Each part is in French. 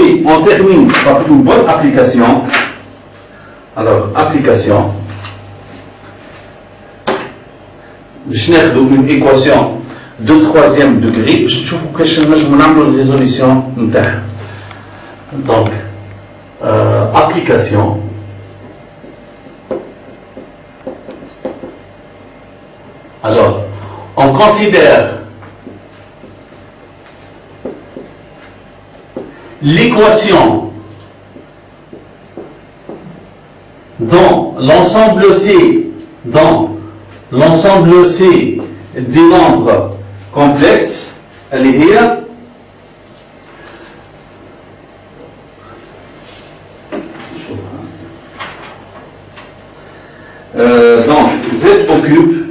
Et on termine par une bonne application. Alors, application. Je vais une équation de troisième degré. Je trouve que je vais une résolution. Donc, application. Alors, on considère l'équation dans l'ensemble C des nombres complexes, elle est here. Donc, Z occupe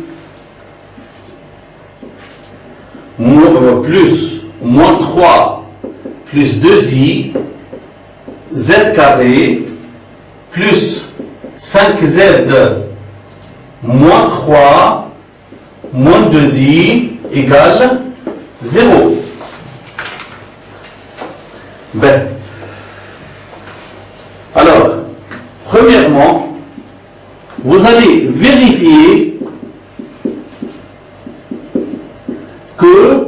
plus moins 3 plus 2i, Z carré, plus 5Z moins 3 moins 2i égale 0. Ben. Alors, premièrement, vous allez vérifier que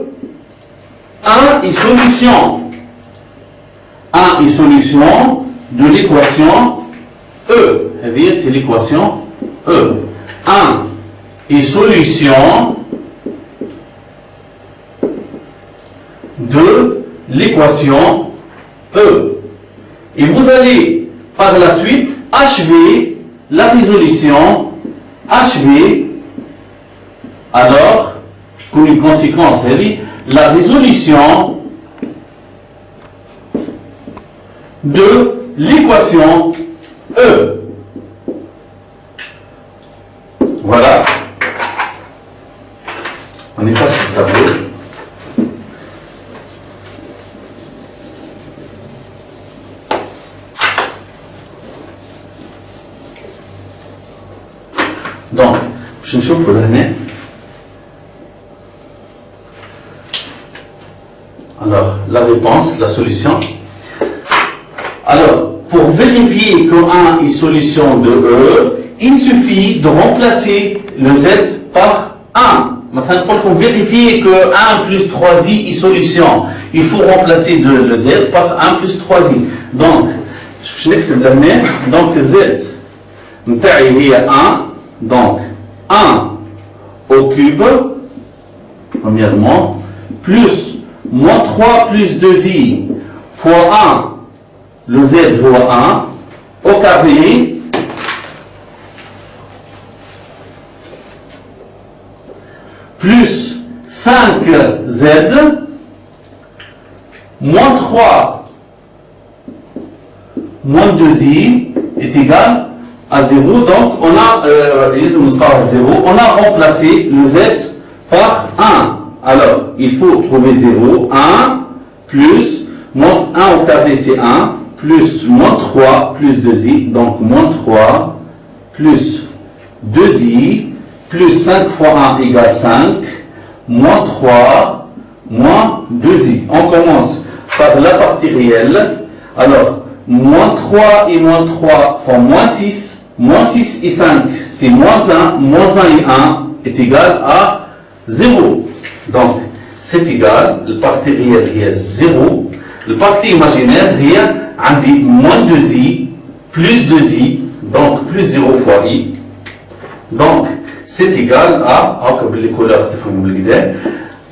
1 est solution. 1 est solution de l'équation E. C'est l'équation E. 1 est solution de l'équation E. Et vous allez par la suite achever la résolution. Achever. Alors, pour une conséquence, la résolution de l'équation E. Voilà. On efface le tableau. Donc, je chauffe l'année. Alors, la réponse, la solution. Alors, pour vérifier que 1 est solution de E, il suffit de remplacer le Z par 1. Maintenant, pour vérifier que 1 plus 3i est solution, il faut remplacer le Z par 1 plus 3i. Donc, je vais te donner. Donc, Z, il y a 1. Donc, 1 au cube, premièrement, plus moins 3 plus 2i fois 1, le Z fois 1, au carré, plus 5z, moins 3, moins 2i est égal à 0. Donc, on a remplacé le Z par 1. Alors, il faut trouver 0, 1, plus, moins 1 au carré c'est 1, plus, moins 3, plus 2i, donc moins 3, plus 2i, plus 5 fois 1 égale 5, moins 3, moins 2i. On commence par la partie réelle. Alors, moins 3 et moins 3 font moins 6, moins 6 et 5, c'est moins 1 et 1 est égal à 0. Donc, c'est égal, le parti réel est 0, le parti imaginaire est moins 2i, plus 2i, donc plus 0 fois i. Donc, c'est égal à, les couleurs,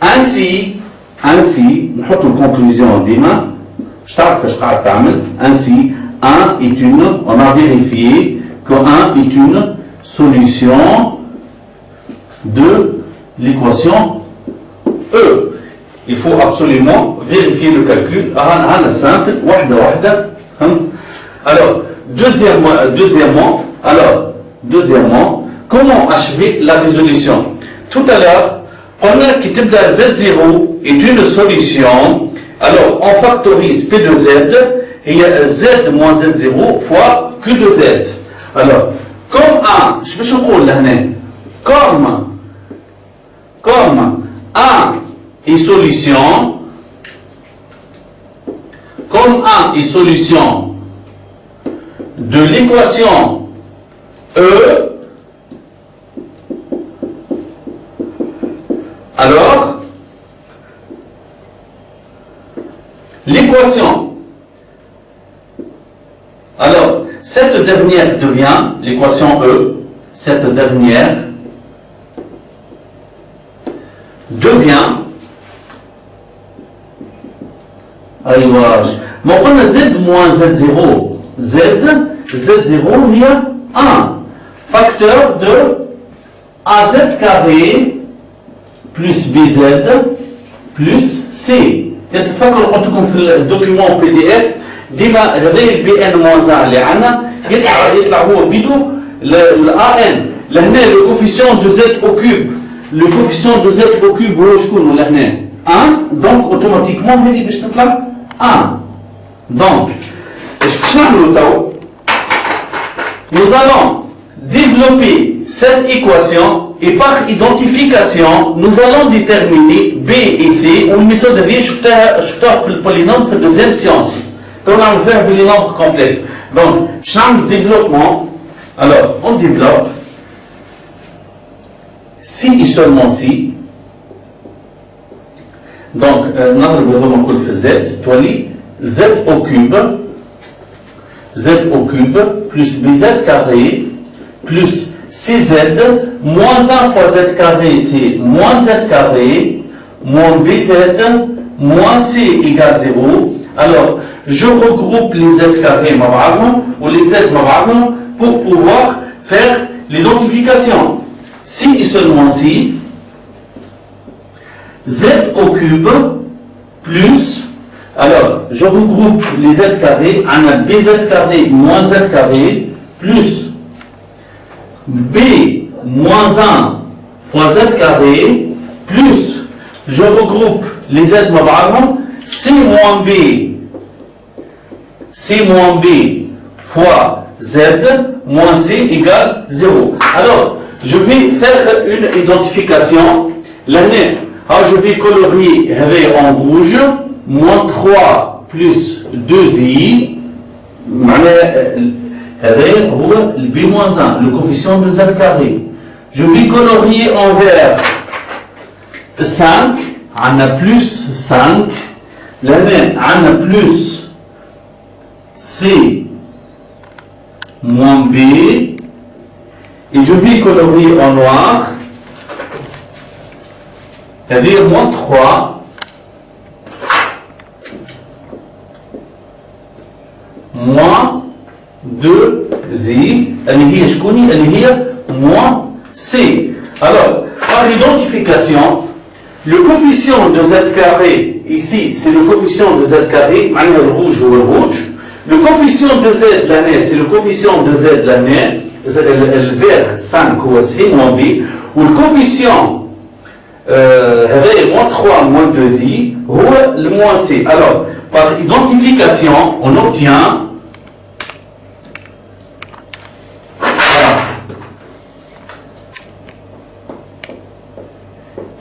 ainsi, nous faisons une conclusion demain, ainsi, 1 est on a vérifié que 1 est une solution de l'équation E. Il faut absolument vérifier le calcul. Simple. Alors, deuxièmement, comment achever la résolution? Tout à l'heure, on a qui Z0 est une solution. Alors, on factorise P de Z et il y a Z moins Z0 fois Q de Z. Alors, comme 1, je vais changer l'année. Comme 1 est solution, comme A est solution de l'équation E, alors l'équation, alors cette dernière devient l'équation E, cette dernière devient bon, on a Z moins Z0. Z0 il y a 1 facteur de AZ carré plus BZ plus C. تتفكروا قلتلكم في الدوكيومون PDF ديما هذا البي ان موان اللي عندنا يطلع هو بيدو الA N لهنا لو كوفيسيون دو Z au cube لو كوفيسيون دو Z au cube هو شكون ولا هنا 1 دونك اوتوماتيكمون هذه باش تطلع 1 دونك اش باش نعملوا تو nous allons développer cette équation et par identification nous allons déterminer B et C une méthode هذه شفتها في البولينوم في الدوزيام سيونس تو نعمل فيها بالنومبر كومبلكس donc باش نعمل développement alors on développe si et seulement si donc نضرب هذوما الكل في Z تولي Z au cube plus BZ carré plus CZ moins 1 fois Z carré c'est moins Z carré moins BZ moins C égale 0. Alors je regroupe les Z carrés ou les Z pour pouvoir faire l'identification. Si et seulement si Z au cube plus, alors je regroupe les Z carrés, on a BZ carré moins Z carré plus B moins 1 fois Z carré plus, je regroupe les Z C moins B fois Z moins C égale 0. Alors, je vais faire une identification. L'année, alors je vais colorier en rouge, moins 3 plus 2i, le B moins 1, le coefficient de Z carré. Je vais colorier en vert 5, on a plus 5, l'année, on a plus C moins B, et je vais colorier en noir, c'est-à-dire moins 3, moins 2i, elle est moins C. Alors, par identification, le coefficient de Z carré, ici, c'est le coefficient de Z carré, le rouge ou le rouge. Le coefficient de Z de l'année, c'est le coefficient de Z de l'année, le vert 5 ou C moins B, ou le coefficient moins 3 moins 2i, ou le moins C. Alors, par identification, on obtient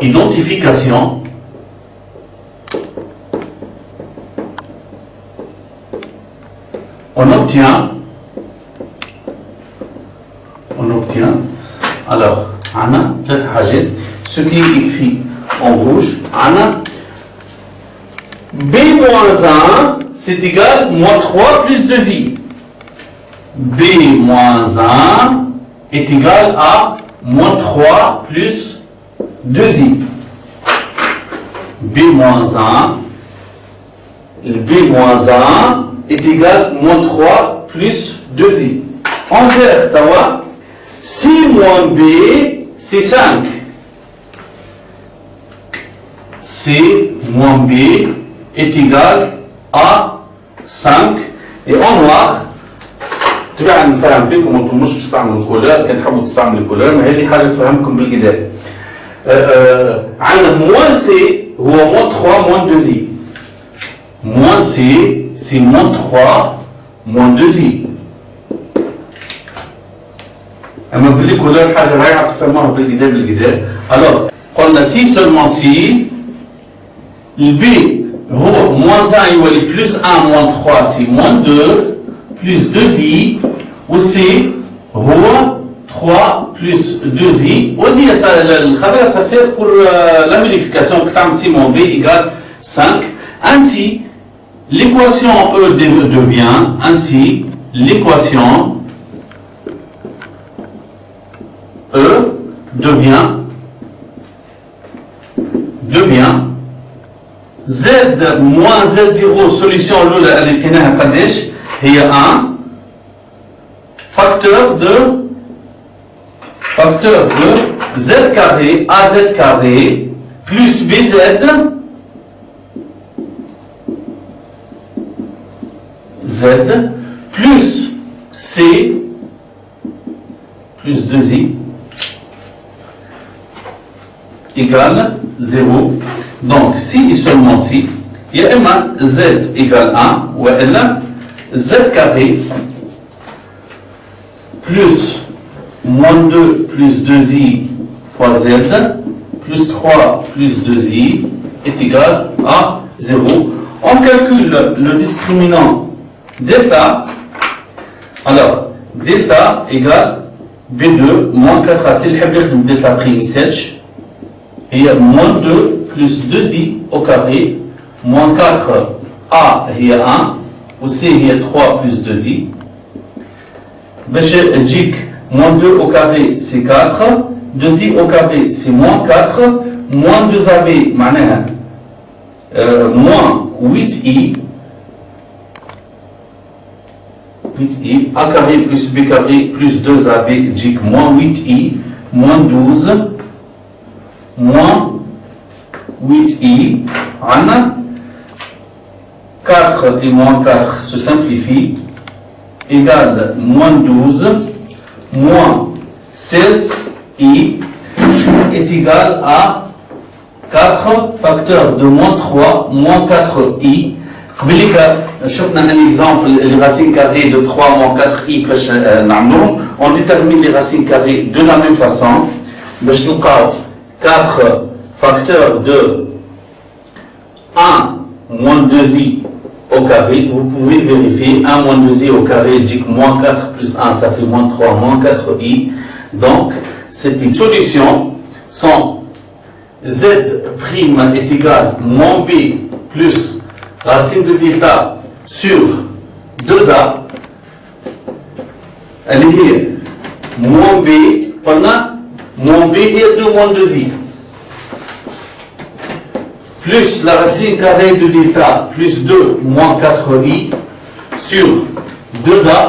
identification on obtient alors Anna ce qui est écrit en rouge Anna B moins 1 c'est égal moins 3 plus 2i B moins 1 est égal à moins 3 plus 2i. B moins 1, B moins 1 est égal à moins 3 plus 2i. En vert, C moins B, c'est 5. C moins B est égal à 5. Et en noir, تبع نفهم فيكم انتم مش بتستعملوا الكولر كان تحبوا تستعملوا الكولر ما هذه حاجه تفهمكم بالكتاب عندنا moins C هو moins 3 moins 2i moins C c'est moins 3 moins 2i اما بالكولر حاجه رايحه تفهموها بالكتاب alors قلنا si seulement si البي هو Alors, moins 1 يولي plus 1 moins 3 c'est moins 2 plus 2i aussi هو 3 plus 2i ودي الخبر ça sert pour la modification que tu as mon b égale 5. Ainsi l'équation E devient ainsi l'équation E devient Z moins Z0 solution الأولى اللي لقيناها قداش هي 1 facteur de Z carré AZ carré plus BZ Z plus C plus 2i égale 0. Donc, si et seulement si, il y a Z égale 1, ou Z carré plus moins 2 plus 2i fois Z plus 3 plus 2i est égal à 0. On calcule le discriminant delta. Alors, delta égale B2 moins 4AC, le delta prime sèche. Et moins 2 plus 2i au carré, moins 4a il y a 1, ou c il y a 3 plus 2i. Moins 2 au carré c'est 4, 2i au carré c'est moins 4, moins 2ab moins 8i, a carré plus b carré plus 2ab, moins 8i, moins 12, moins 8i, 4 et moins 4 se simplifient, égale moins 12, moins 16i est égal à 4 facteur de moins 3, moins 4i. شفنا un exemple, les racines carrées de 3 moins 4i, on détermine les racines carrées de la même façon. 4 facteurs de 1 moins 2i au carré, vous pouvez vérifier 1 moins 2i au carré dit que moins 4 plus 1 ça fait moins 3 moins 4i. Donc c'est une solution sans z' est égal moins b plus racine de delta sur 2a. Elle est moins b pendant moins b et 2 moins 2i plus la racine carrée de delta plus 2 moins 4i sur 2a.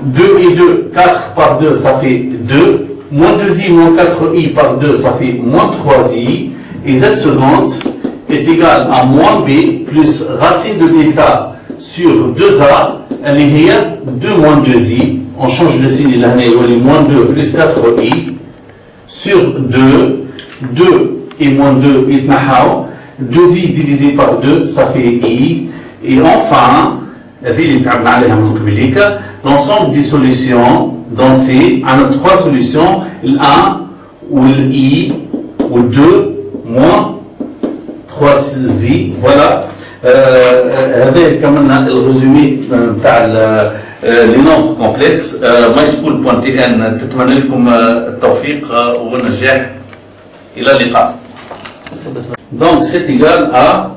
2 et 2, 4 par 2 ça fait 2, moins 2i moins 4i par 2 ça fait moins 3i, et z seconde est égal à moins b plus racine de delta sur 2a, elle est 2 moins 2i, on change le signe, il est moins 2 plus 4i sur 2, 2 et moins 2 est 2i divisé par 2 ça fait i, et enfin l'ensemble des solutions dans C, on a 3 solutions, l'1 ou l'i ou 2 moins 3i. Voilà, هذا كمان الريزومي بتاع les nombres complexes. myschool.tn تتمنى لكم التوفيق والنجاح. إلى اللقاء. Donc c'est égal à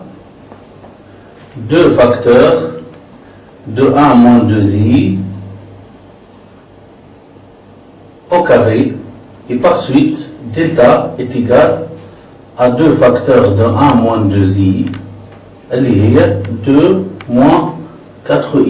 2 facteurs de 1 moins 2i au carré, et par suite delta est égal à 2 facteurs de 1 moins 2i, elle est 2 moins 4i.